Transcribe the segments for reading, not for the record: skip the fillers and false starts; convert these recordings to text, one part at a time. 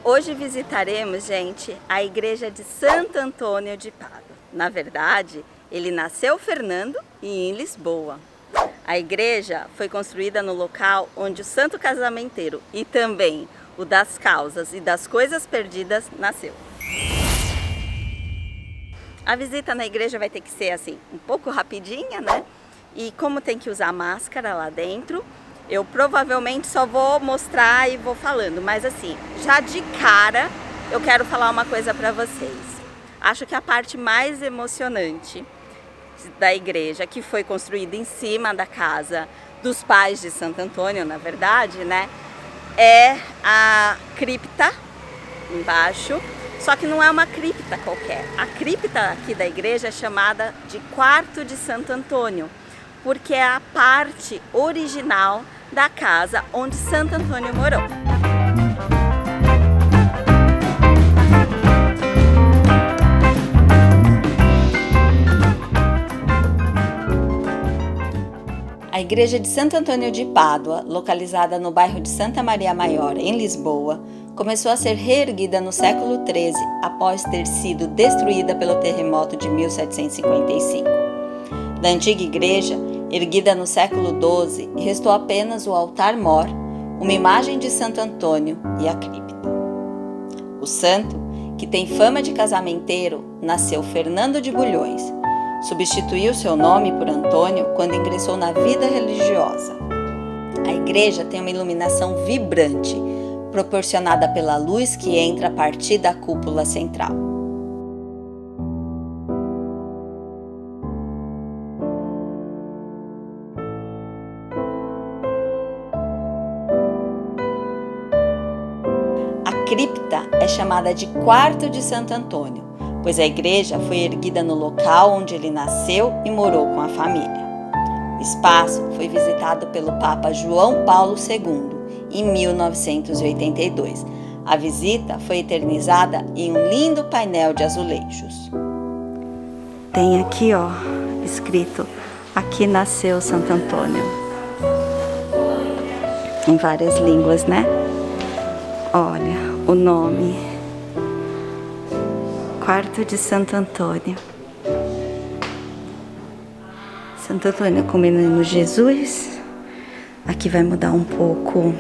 Hoje visitaremos, gente, a igreja de Santo Antônio de Pádua. Na verdade, ele nasceu Fernando e em Lisboa. A igreja foi construída no local onde o Santo Casamenteiro e também o das Causas e das Coisas Perdidas nasceu. A visita na igreja vai ter que ser assim, um pouco rapidinha, né? E como tem que usar máscara lá dentro, eu provavelmente só vou mostrar e vou falando, mas assim, já de cara eu quero falar uma coisa para vocês. Acho que a parte mais emocionante da igreja, que foi construída em cima da casa dos pais de Santo Antônio, na verdade, né, é a cripta embaixo, só que não é uma cripta qualquer. A cripta aqui da igreja é chamada de Quarto de Santo Antônio, porque é a parte original da casa onde Santo Antônio morou. A igreja de Santo Antônio de Pádua, localizada no bairro de Santa Maria Maior, em Lisboa, começou a ser reerguida no século XIII, após ter sido destruída pelo terremoto de 1755. Da antiga igreja, erguida no século XII, restou apenas o altar-mor, uma imagem de Santo Antônio e a cripta. O santo, que tem fama de casamenteiro, nasceu Fernando de Bulhões. Substituiu seu nome por Antônio quando ingressou na vida religiosa. A igreja tem uma iluminação vibrante, proporcionada pela luz que entra a partir da cúpula central. A cripta é chamada de Quarto de Santo Antônio, pois a igreja foi erguida no local onde ele nasceu e morou com a família. O espaço foi visitado pelo Papa João Paulo II em 1982. A visita foi eternizada em um lindo painel de azulejos. Tem aqui, ó, escrito: aqui nasceu Santo Antônio. Em várias línguas, né? Olha o nome. Quarto de Santo Antônio. Santo Antônio com o menino Jesus. Aqui vai mudar um pouco.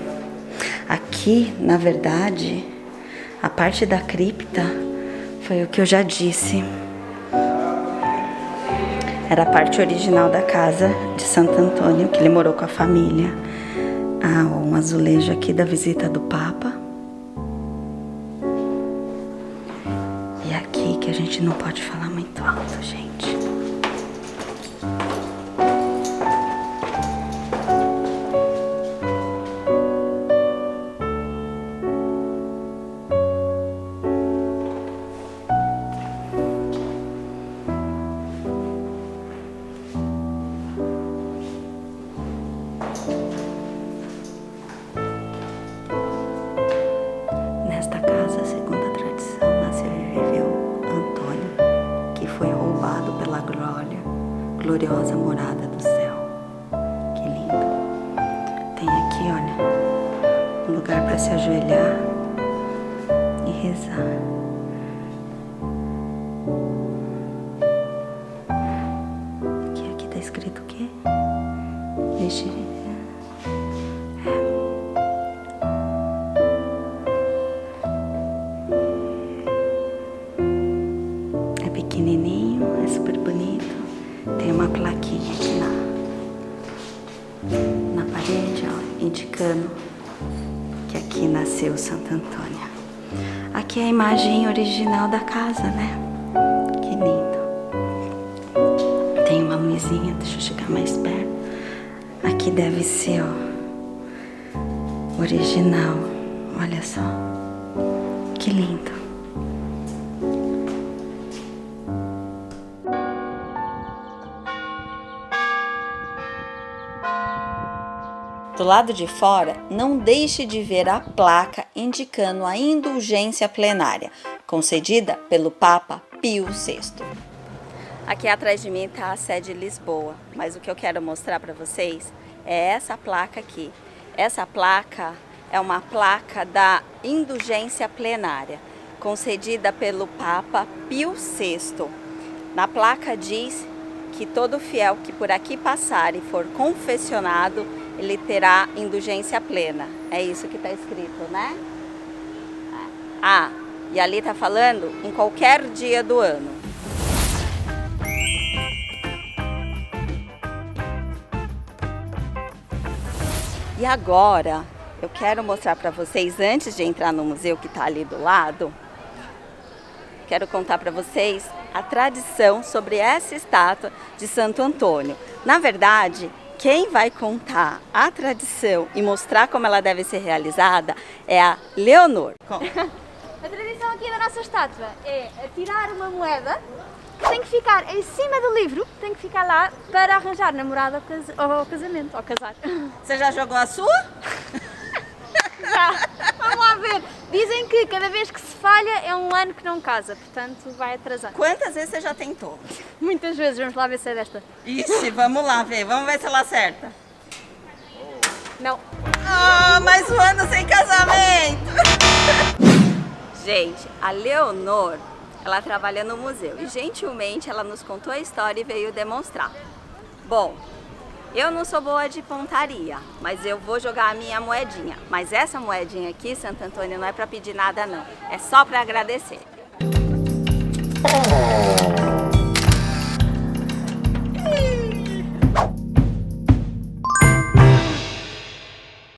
Aqui, na verdade, a parte da cripta foi o que eu já disse. Era a parte original da casa de Santo Antônio, que ele morou com a família. Ah, um azulejo aqui da visita do Papa. E aqui que a gente não pode falar muito alto, gente. Nesta casa, segundo a tradição, nasceu e viveu Antônio, que foi roubado pela gloriosa morada do céu. Que lindo! Tem aqui, olha, um lugar para se ajoelhar e rezar. Aqui tá escrito o quê? Deixe. Pequenininho, é super bonito. Tem uma plaquinha aqui na parede, ó, indicando que aqui nasceu Santo Antônio. Aqui é a imagem original da casa, né? Que lindo. Tem uma luzinha, deixa eu chegar mais perto. Aqui deve ser, ó, original. Olha só. Que lindo. Do lado de fora, não deixe de ver a placa indicando a indulgência plenária, concedida pelo Papa Pio VI. Aqui atrás de mim está a sede de Lisboa, mas o que eu quero mostrar para vocês é essa placa aqui. Essa placa é uma placa da indulgência plenária, concedida pelo Papa Pio VI. Na placa diz que todo fiel que por aqui passar e for confessionado, ele terá indulgência plena. É isso que está escrito, né? Ah, e ali está falando em qualquer dia do ano. E agora, eu quero mostrar para vocês, antes de entrar no museu que está ali do lado, quero contar para vocês a tradição sobre essa estátua de Santo Antônio. Na verdade, quem vai contar a tradição e mostrar como ela deve ser realizada é a Leonor. A tradição aqui da nossa estátua é atirar uma moeda que tem que ficar em cima do livro, tem que ficar lá para arranjar namorado ou casamento, ou casar. Você já jogou a sua? Já. Vamos lá ver. Dizem que cada vez que se falha é um ano que não casa, portanto vai atrasar. Quantas vezes você já tentou? Muitas vezes, vamos lá ver se é desta. Ixi, vamos lá ver, vamos ver se ela acerta. Não. Ah, mais um ano sem casamento! Gente, a Leonor, ela trabalha no museu e gentilmente ela nos contou a história e veio demonstrar. Bom, eu não sou boa de pontaria, mas eu vou jogar a minha moedinha. Mas essa moedinha aqui, Santo Antônio, não é para pedir nada não, é só para agradecer.